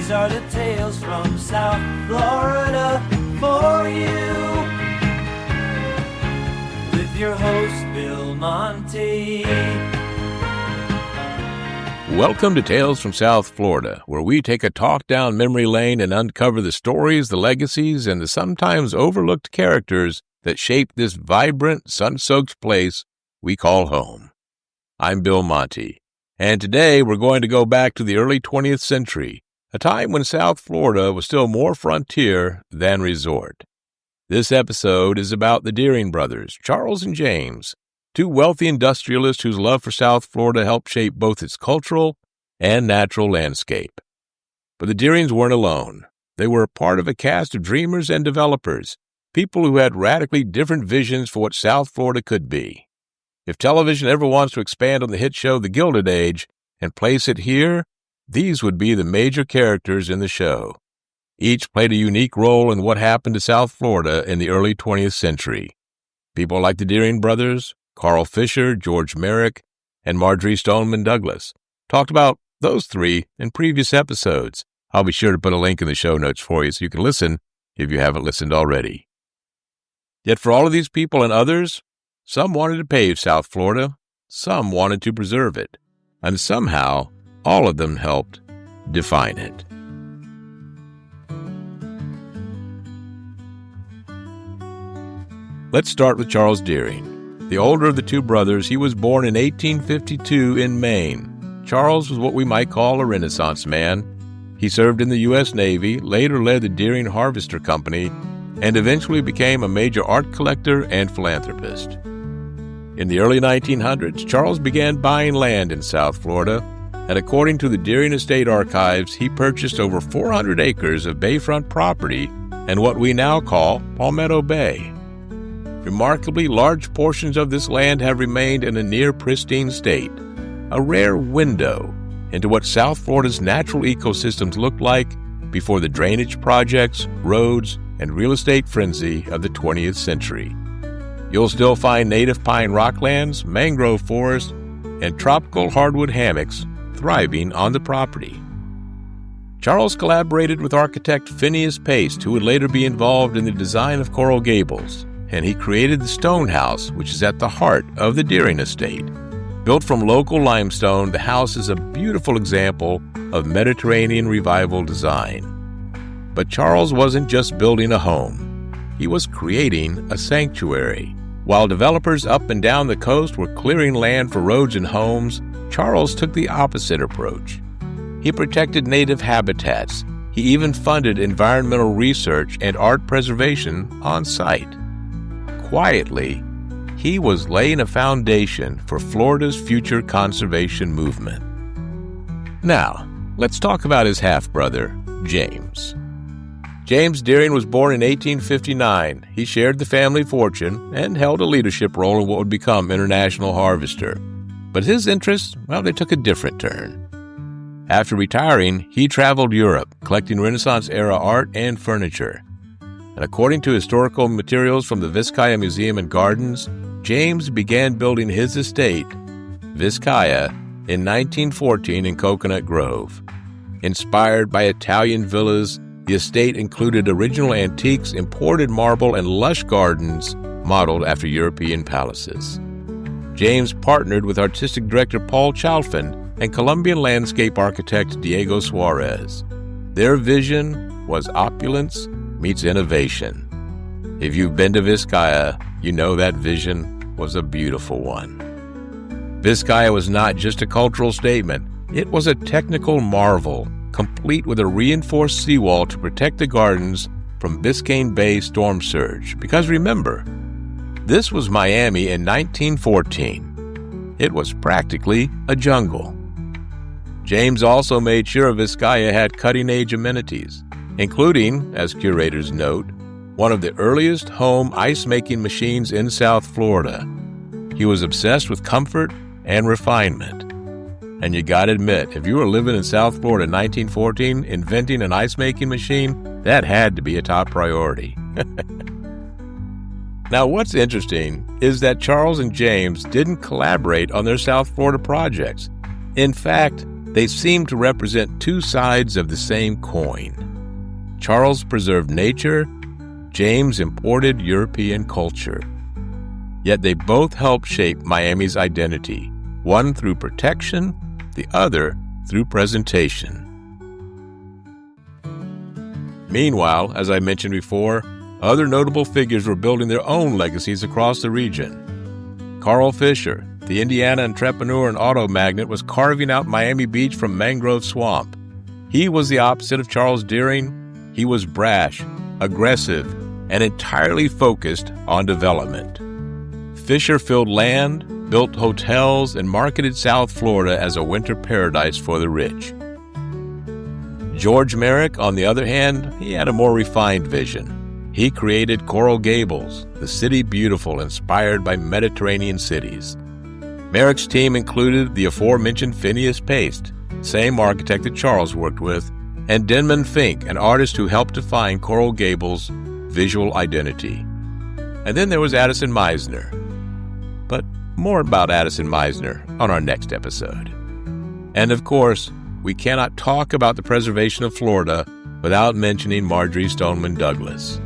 These are the tales from South Florida for you, with your host, Bill Monty. Welcome to Tales from South Florida, where we take a talk down memory lane and uncover the stories, the legacies, and the sometimes overlooked characters that shape this vibrant, sun-soaked place we call home. I'm Bill Monty, and today we're going to go back to the early 20th century, a time when South Florida was still more frontier than resort. This episode is about the Deering brothers, Charles and James, two wealthy industrialists whose love for South Florida helped shape both its cultural and natural landscape. But the Deerings weren't alone. They were a part of a cast of dreamers and developers, people who had radically different visions for what South Florida could be. If television ever wants to expand on the hit show The Gilded Age and place it here, these would be the major characters in the show. Each played a unique role in what happened to South Florida in the early 20th century. People like the Deering brothers, Carl Fisher, George Merrick, and Marjorie Stoneman Douglas talked about those three in previous episodes. I'll be sure to put a link in the show notes for you so you can listen if you haven't listened already. Yet for all of these people and others, some wanted to pave South Florida, some wanted to preserve it, and somehow all of them helped define it. Let's start with Charles Deering. The older of the two brothers, he was born in 1852 in Maine. Charles was what we might call a Renaissance man. He served in the U.S. Navy, later led the Deering Harvester Company, and eventually became a major art collector and philanthropist. In the early 1900s, Charles began buying land in South Florida, and according to the Deering Estate Archives, he purchased over 400 acres of bayfront property in what we now call Palmetto Bay. Remarkably, large portions of this land have remained in a near-pristine state, a rare window into what South Florida's natural ecosystems looked like before the drainage projects, roads, and real estate frenzy of the 20th century. You'll still find native pine rocklands, mangrove forests, and tropical hardwood hammocks thriving on the property. Charles collaborated with architect Phineas Paste, who would later be involved in the design of Coral Gables, and he created the Stone House, which is at the heart of the Deering estate. Built from local limestone, the house is a beautiful example of Mediterranean revival design. But Charles wasn't just building a home. He was creating a sanctuary. While developers up and down the coast were clearing land for roads and homes, Charles took the opposite approach. He protected native habitats. He even funded environmental research and art preservation on site. Quietly, he was laying a foundation for Florida's future conservation movement. Now, let's talk about his half-brother, James. James Deering was born in 1859. He shared the family fortune and held a leadership role in what would become International Harvester. But his interests, they took a different turn. After retiring, he traveled Europe, collecting Renaissance-era art and furniture. And according to historical materials from the Vizcaya Museum and Gardens, James began building his estate, Vizcaya, in 1914 in Coconut Grove. Inspired by Italian villas, the estate included original antiques, imported marble, and lush gardens modeled after European palaces. James partnered with artistic director Paul Chalfin and Colombian landscape architect Diego Suarez. Their vision was opulence meets innovation. If you've been to Vizcaya, you know that vision was a beautiful one. Vizcaya was not just a cultural statement. It was a technical marvel, complete with a reinforced seawall to protect the gardens from Biscayne Bay storm surge. Because remember, this was Miami in 1914. It was practically a jungle. James also made sure Vizcaya had cutting-edge amenities, including, as curators note, one of the earliest home ice-making machines in South Florida. He was obsessed with comfort and refinement. And you gotta admit, if you were living in South Florida in 1914, inventing an ice-making machine, that had to be a top priority. Now, what's interesting is that Charles and James didn't collaborate on their South Florida projects. In fact, They seem to represent two sides of the same coin. Charles preserved nature, James imported European culture. Yet they both helped shape Miami's identity, one through protection, the other through presentation. Meanwhile, as I mentioned before, other notable figures were building their own legacies across the region. Carl Fisher, the Indiana entrepreneur and auto magnate, was carving out Miami Beach from mangrove swamp. He was the opposite of Charles Deering. He was brash, aggressive, and entirely focused on development. Fisher filled land, built hotels, and marketed South Florida as a winter paradise for the rich. George Merrick, on the other hand, he had a more refined vision. He created Coral Gables, the city beautiful, inspired by Mediterranean cities. Merrick's team included the aforementioned Phineas Paste, same architect that Charles worked with, and Denman Fink, an artist who helped define Coral Gables' visual identity. And then there was Addison Meisner. But more about Addison Meisner on our next episode. And of course, we cannot talk about the preservation of Florida without mentioning Marjorie Stoneman Douglas.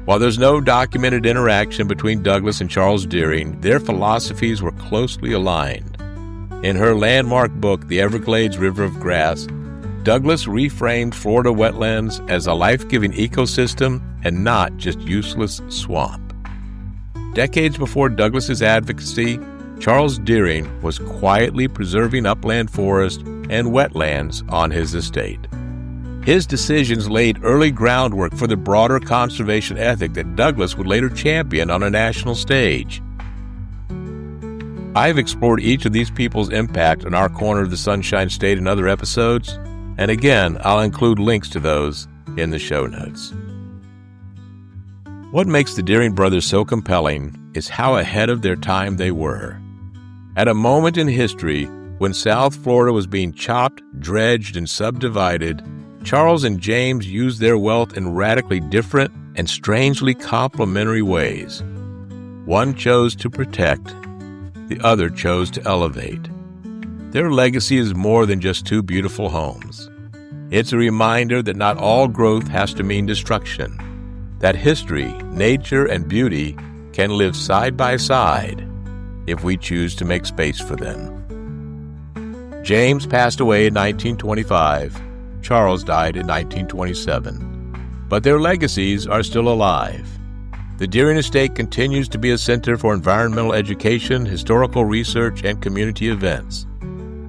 While there's no documented interaction between Douglas and Charles Deering, their philosophies were closely aligned. In her landmark book, The Everglades River of Grass, Douglas reframed Florida wetlands as a life-giving ecosystem and not just useless swamp. Decades before Douglas's advocacy, Charles Deering was quietly preserving upland forest and wetlands on his estate. His decisions laid early groundwork for the broader conservation ethic that Douglas would later champion on a national stage. I've explored each of these people's impact on our corner of the Sunshine State in other episodes, and again, I'll include links to those in the show notes. What makes the Deering brothers so compelling is how ahead of their time they were. At a moment in history when South Florida was being chopped, dredged, and subdivided, Charles and James used their wealth in radically different and strangely complementary ways. One chose to protect, the other chose to elevate. Their legacy is more than just two beautiful homes. It's a reminder that not all growth has to mean destruction, that history, nature, and beauty can live side by side if we choose to make space for them. James passed away in 1925. Charles died in 1927. But their legacies are still alive. The Deering Estate continues to be a center for environmental education, historical research, and community events.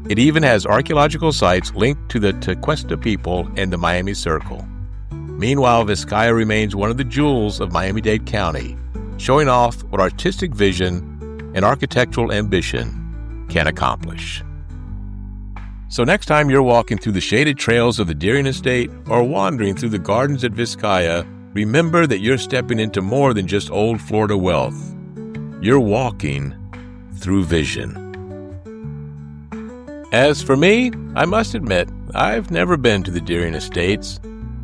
It even has archaeological sites linked to the Tequesta people and the Miami Circle. Meanwhile, Vizcaya remains one of the jewels of Miami-Dade County, showing off what artistic vision and architectural ambition can accomplish. So next time you're walking through the shaded trails of the Deering Estate or wandering through the gardens at Vizcaya, remember that you're stepping into more than just old Florida wealth. You're walking through vision. As for me, I must admit, I've never been to the Deering Estates,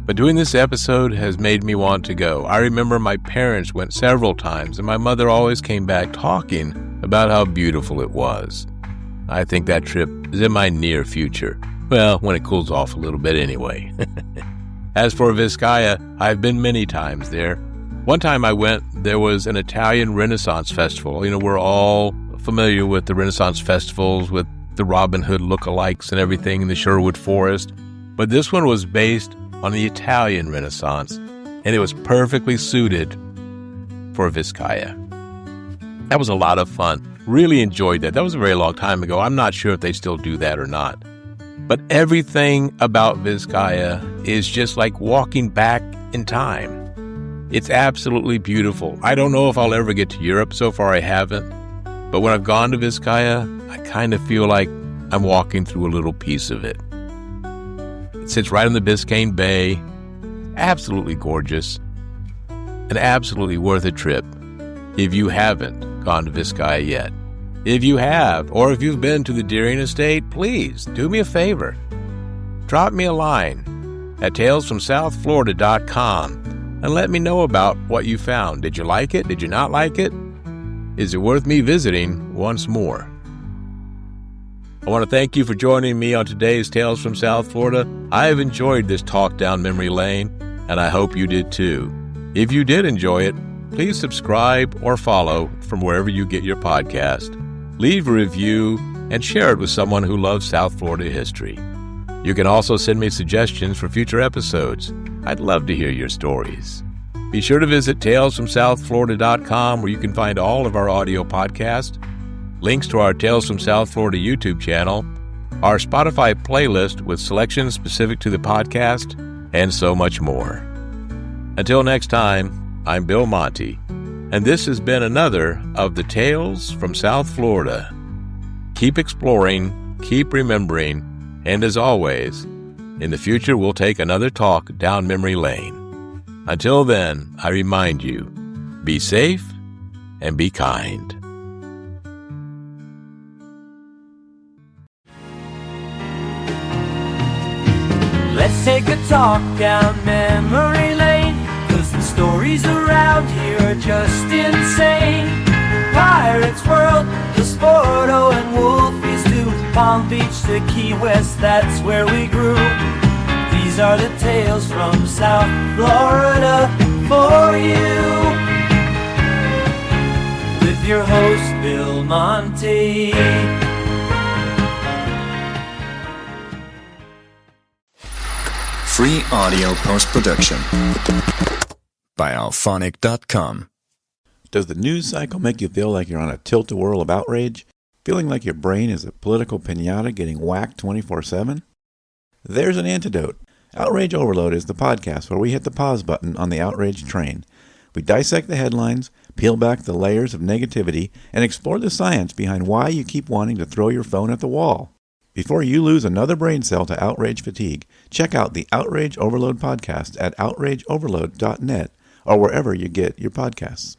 but doing this episode has made me want to go. I remember my parents went several times, and my mother always came back talking about how beautiful it was. I think that trip is in my near future. Well, when it cools off a little bit anyway. As for Vizcaya, I've been many times there. One time I went, there was an Italian Renaissance festival. You know, we're all familiar with the Renaissance festivals with the Robin Hood lookalikes and everything in the Sherwood Forest. But this one was based on the Italian Renaissance, and it was perfectly suited for Vizcaya. That was a lot of fun. Really enjoyed that. That was a very long time ago. I'm not sure if they still do that or not. But everything about Vizcaya is just like walking back in time. It's absolutely beautiful. I don't know if I'll ever get to Europe. So far I haven't. But when I've gone to Vizcaya, I kind of feel like I'm walking through a little piece of it. It sits right on the Biscayne Bay. Absolutely gorgeous. And absolutely worth a trip if you haven't gone to Vizcaya yet. If you have, or if you've been to the Deering Estate, please do me a favor. Drop me a line at talesfromsouthflorida.com and let me know about what you found. Did you like it? Did you not like it? Is it worth me visiting once more? I want to thank you for joining me on today's Tales from South Florida. I have enjoyed this talk down memory lane, and I hope you did too. If you did enjoy it, please subscribe or follow from wherever you get your podcast. Leave a review and share it with someone who loves South Florida history. You can also send me suggestions for future episodes. I'd love to hear your stories. Be sure to visit talesfromsouthflorida.com, where you can find all of our audio podcasts, links to our Tales from South Florida YouTube channel, our Spotify playlist with selections specific to the podcast, and so much more. Until next time, I'm Bill Monty, and this has been another of the Tales from South Florida. Keep exploring, keep remembering, and as always, in the future we'll take another talk down memory lane. Until then, I remind you, be safe and be kind. Let's take a talk down memory lane, 'cause the stories around here are just insane. Pirates World, the Sporto and Wolfies too. Palm Beach to Key West, that's where we grew. These are the tales from South Florida for you, with your host Bill Monty. Free audio post-production by alphonic.com. Does the news cycle make you feel like you're on a tilt-a-whirl of outrage? Feeling like your brain is a political piñata getting whacked 24/7? There's an antidote. Outrage Overload is the podcast where we hit the pause button on the outrage train. We dissect the headlines, peel back the layers of negativity, and explore the science behind why you keep wanting to throw your phone at the wall. Before you lose another brain cell to outrage fatigue, check out the Outrage Overload podcast at outrageoverload.net or wherever you get your podcasts.